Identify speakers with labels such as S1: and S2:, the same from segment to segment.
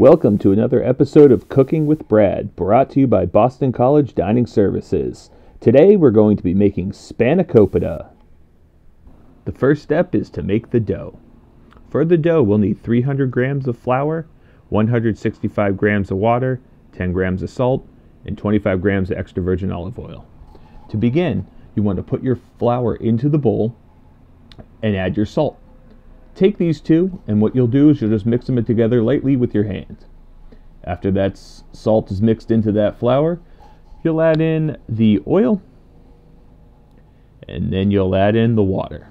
S1: Welcome to another episode of Cooking with Brad, brought to you by Boston College Dining Services. Today we're going to be making Spanakopita. The first step is to make the dough. For the dough, we'll need 300 grams of flour, 165 grams of water, 10 grams of salt, and 25 grams of extra virgin olive oil. To begin, you want to put your flour into the bowl and add your salt. Take these two, and what you'll do is you'll just mix them together lightly with your hand. After that salt is mixed into that flour, you'll add in the oil, and then you'll add in the water.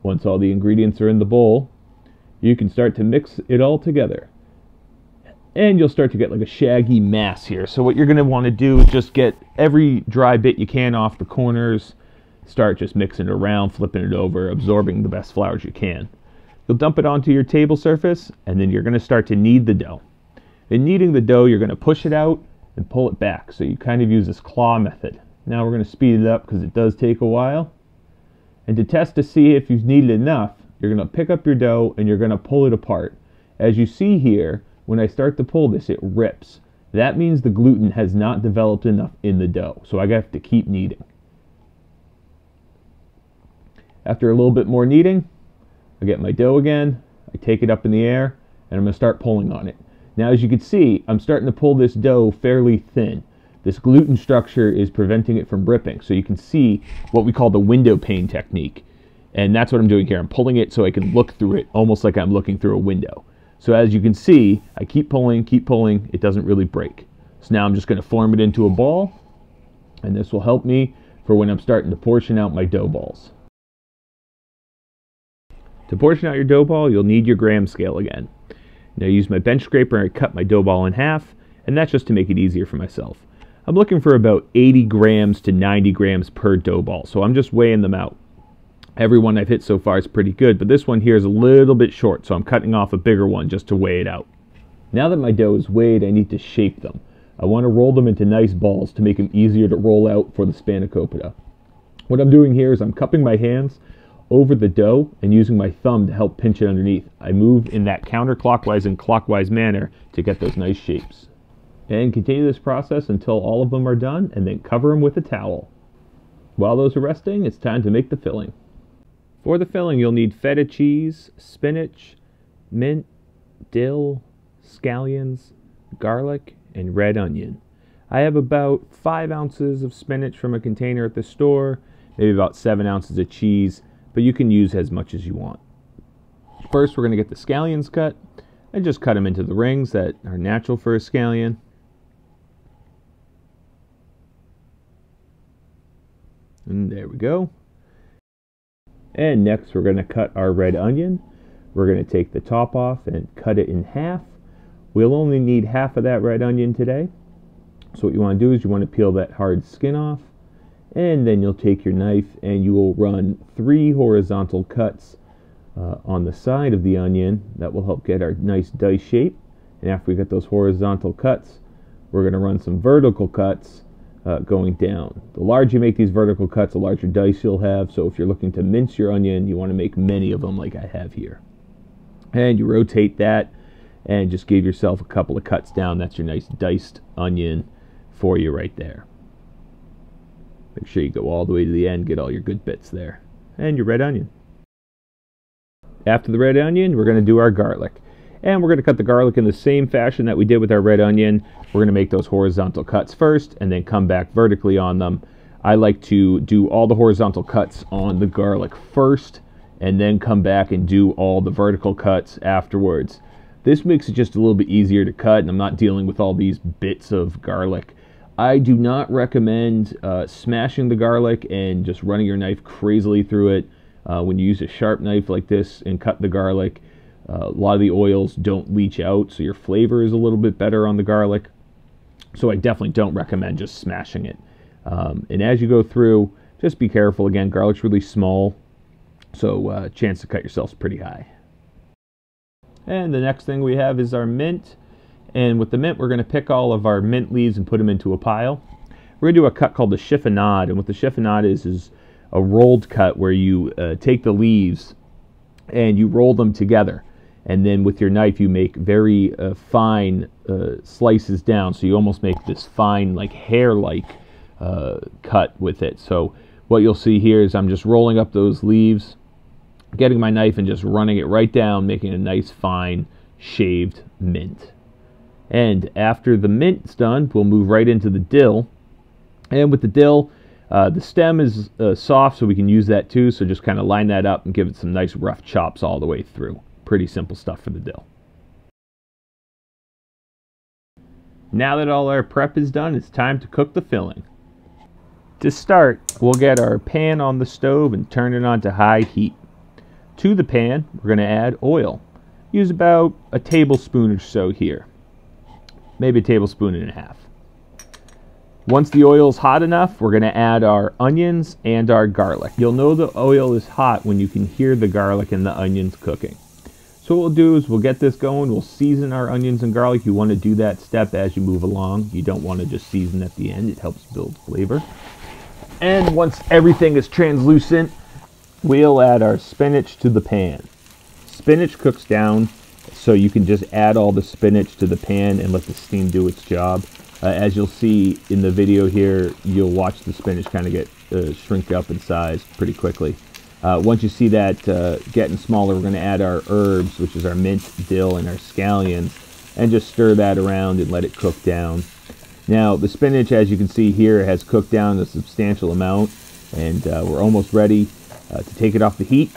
S1: Once all the ingredients are in the bowl, you can start to mix it all together. And you'll start to get like a shaggy mass here. So what you're going to want to do is just get every dry bit you can off the corners. Start just mixing it around, flipping it over, absorbing the best flours you can. You'll dump it onto your table surface, and then you're going to start to knead the dough. In kneading the dough, you're going to push it out and pull it back. So you kind of use this claw method. Now we're going to speed it up because it does take a while. And to test to see if you've kneaded enough, you're going to pick up your dough and you're going to pull it apart. As you see here, when I start to pull this, it rips. That means the gluten has not developed enough in the dough. So I have to keep kneading. After a little bit more kneading, I get my dough again, I take it up in the air, and I'm going to start pulling on it. Now as you can see, I'm starting to pull this dough fairly thin. This gluten structure is preventing it from ripping, so you can see what we call the window pane technique. And that's what I'm doing here. I'm pulling it so I can look through it, almost like I'm looking through a window. So as you can see, I keep pulling, it doesn't really break. So now I'm just going to form it into a ball, and this will help me for when I'm starting to portion out my dough balls. To portion out your dough ball, you'll need your gram scale again. Now I use my bench scraper and I cut my dough ball in half, and that's just to make it easier for myself. I'm looking for about 80 grams to 90 grams per dough ball, so I'm just weighing them out. Every one I've hit so far is pretty good, but this one here is a little bit short, so I'm cutting off a bigger one just to weigh it out. Now that my dough is weighed, I need to shape them. I want to roll them into nice balls to make them easier to roll out for the Spanakopita. What I'm doing here is I'm cupping my hands over the dough and using my thumb to help pinch it underneath. I move in that counterclockwise and clockwise manner to get those nice shapes. And continue this process until all of them are done, and then cover them with a towel. While those are resting, it's time to make the filling. For the filling, you'll need feta cheese, spinach, mint, dill, scallions, garlic, and red onion. I have about 5 ounces of spinach from a container at the store, maybe about 7 ounces of cheese, but you can use as much as you want. First, we're going to get the scallions cut and just cut them into the rings that are natural for a scallion. And there we go. And next, we're going to cut our red onion. We're going to take the top off and cut it in half. We'll only need half of that red onion today. So what you want to do is you want to peel that hard skin off. And then you'll take your knife and you will run 3 horizontal cuts on the side of the onion. That will help get our nice dice shape. And after we get those horizontal cuts, we're going to run some vertical cuts going down. The larger you make these vertical cuts, the larger dice you'll have. So if you're looking to mince your onion, you want to make many of them like I have here. And you rotate that and just give yourself a couple of cuts down. That's your nice diced onion for you right there. Make sure you go all the way to the end, get all your good bits there. And your red onion. After the red onion, we're going to do our garlic. And we're going to cut the garlic in the same fashion that we did with our red onion. We're going to make those horizontal cuts first and then come back vertically on them. I like to do all the horizontal cuts on the garlic first and then come back and do all the vertical cuts afterwards. This makes it just a little bit easier to cut, and I'm not dealing with all these bits of garlic. I do not recommend smashing the garlic and just running your knife crazily through it. When you use a sharp knife like this and cut the garlic, a lot of the oils don't leach out, so your flavor is a little bit better on the garlic. So I definitely don't recommend just smashing it. And as you go through, just be careful. Again, garlic's really small, so chance to cut yourself is pretty high. And the next thing we have is our mint. And with the mint, we're going to pick all of our mint leaves and put them into a pile. We're going to do a cut called the chiffonade. And what the chiffonade is a rolled cut where you take the leaves and you roll them together. and then with your knife you make very fine slices down, so you almost make this fine, like hair-like cut with it. So what you'll see here is I'm just rolling up those leaves, getting my knife and just running it right down, making a nice fine shaved mint. And after the mint's done, we'll move right into the dill. And with the dill, the stem is soft, so we can use that too. So just kind of line that up and give it some nice rough chops all the way through. Pretty simple stuff for the dill. Now that all our prep is done, it's time to cook the filling. To start, we'll get our pan on the stove and turn it on to high heat. To the pan, we're going to add oil. Use about a tablespoon or so here. Maybe a tablespoon and a half. Once the oil is hot enough, we're going to add our onions and our garlic. You'll know the oil is hot when you can hear the garlic and the onions cooking. So what we'll do is we'll get this going. We'll season our onions and garlic. You want to do that step as you move along. You don't want to just season at the end. It helps build flavor. And once everything is translucent, we'll add our spinach to the pan. Spinach cooks down, so you can just add all the spinach to the pan and let the steam do its job. As you'll see in the video here, you'll watch the spinach kind of get shrink up in size pretty quickly. Once you see that getting smaller, we're going to add our herbs, which is our mint, dill, and our scallions, and just stir that around and let it cook down. Now, the spinach, as you can see here, has cooked down a substantial amount, and we're almost ready to take it off the heat.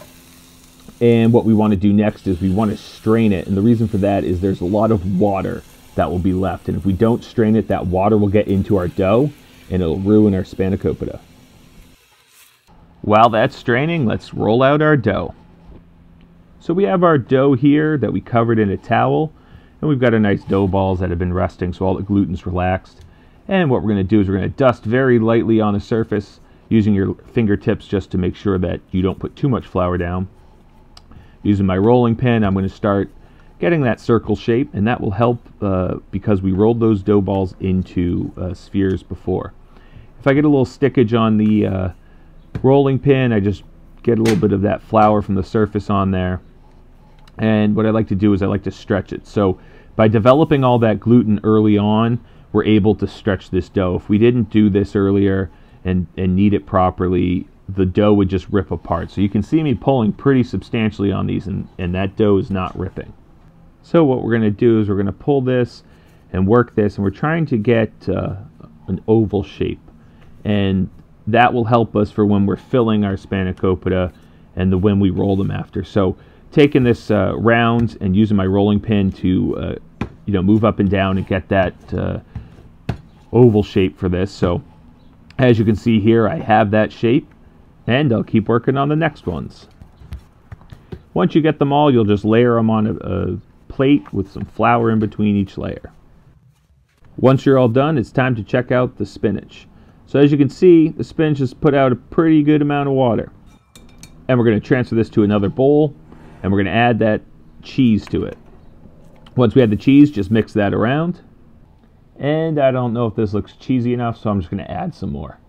S1: And what we want to do next is we want to strain it, and the reason for that is there's a lot of water that will be left, and if we don't strain it, that water will get into our dough and it'll ruin our spanakopita. While that's straining, let's roll out our dough. So we have our dough here that we covered in a towel, and we've got our nice dough balls that have been resting, so all the gluten's relaxed. And what we're going to do is we're going to dust very lightly on the surface using your fingertips just to make sure that you don't put too much flour down. Using my rolling pin, I'm going to start getting that circle shape, and that will help because we rolled those dough balls into spheres before. If I get a little stickage on the rolling pin, I just get a little bit of that flour from the surface on there. And what I like to do is I like to stretch it. So by developing all that gluten early on, we're able to stretch this dough. If we didn't do this earlier and knead it properly, the dough would just rip apart. So you can see me pulling pretty substantially on these, and that dough is not ripping. So what we're going to do is we're going to pull this and work this, and we're trying to get an oval shape. And that will help us for when we're filling our spanakopita and when we roll them after. So taking this round and using my rolling pin to move up and down and get that oval shape for this. So as you can see here, I have that shape, and I'll keep working on the next ones. Once you get them all, you'll just layer them on a plate with some flour in between each layer. Once you're all done, it's time to check out the spinach. So as you can see, the spinach has put out a pretty good amount of water. And we're going to transfer this to another bowl, and we're going to add that cheese to it. Once we add the cheese, just mix that around. And I don't know if this looks cheesy enough, so I'm just going to add some more.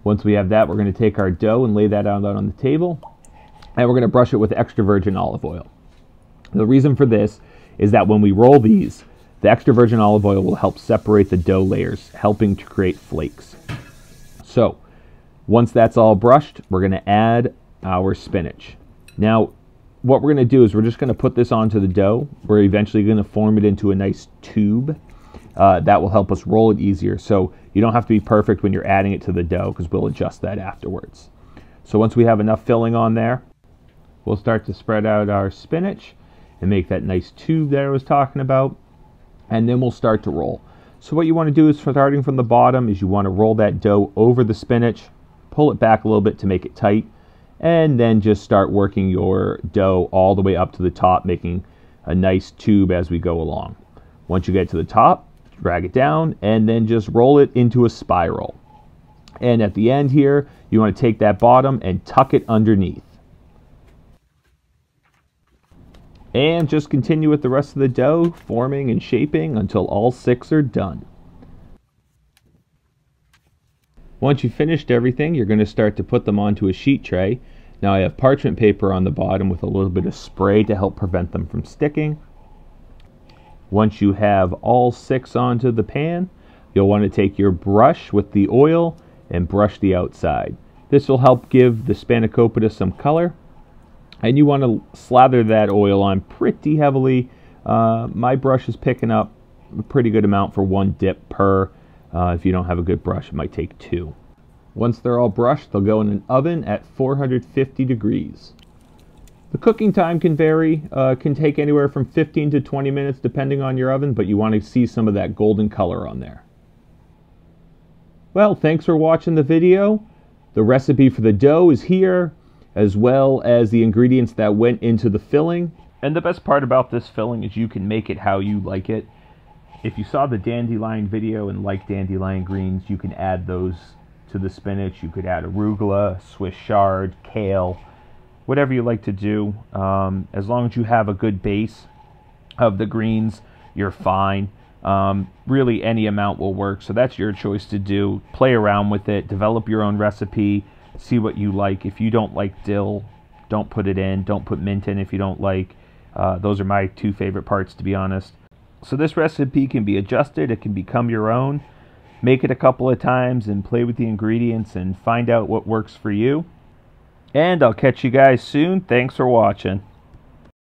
S1: Once we have that, we're going to take our dough and lay that out on the table, and we're going to brush it with extra virgin olive oil. The reason for this is that when we roll these, the extra virgin olive oil will help separate the dough layers, helping to create flakes. So once that's all brushed, we're going to add our spinach. Now, what we're going to do is we're just going to put this onto the dough. We're eventually going to form it into a nice tube. That will help us roll it easier. So you don't have to be perfect when you're adding it to the dough, because we'll adjust that afterwards. So once we have enough filling on there, we'll start to spread out our spinach and make that nice tube that I was talking about. And then we'll start to roll. So what you want to do is, starting from the bottom, is you want to roll that dough over the spinach, pull it back a little bit to make it tight, and then just start working your dough all the way up to the top, making a nice tube as we go along. Once you get to the top, drag it down, and then just roll it into a spiral. And at the end here, you want to take that bottom and tuck it underneath. And just continue with the rest of the dough, forming and shaping until all 6 are done. Once you've finished everything, you're going to start to put them onto a sheet tray. Now I have parchment paper on the bottom with a little bit of spray to help prevent them from sticking. Once you have all 6 onto the pan, you'll want to take your brush with the oil and brush the outside. This will help give the Spanakopita some color. And you want to slather that oil on pretty heavily. My brush is picking up a pretty good amount for 1 dip per. If you don't have a good brush, it might take 2. Once they're all brushed, they'll go in an oven at 450 degrees. The cooking time can vary, can take anywhere from 15 to 20 minutes depending on your oven, but you want to see some of that golden color on there. Well, thanks for watching the video. The recipe for the dough is here, as well as the ingredients that went into the filling. And the best part about this filling is you can make it how you like it. If you saw the dandelion video and like dandelion greens, you can add those to the spinach. You could add arugula, Swiss chard, kale, whatever you like to do. As long as you have a good base of the greens, you're fine. Really any amount will work, so that's your choice to do. Play around with it, develop your own recipe, see what you like. If you don't like dill, don't put it in. Don't put mint in if you don't like. Those are my 2 favorite parts, to be honest. So this recipe can be adjusted, it can become your own. Make it a couple of times and play with the ingredients and find out what works for you. And I'll catch you guys soon. Thanks for watching.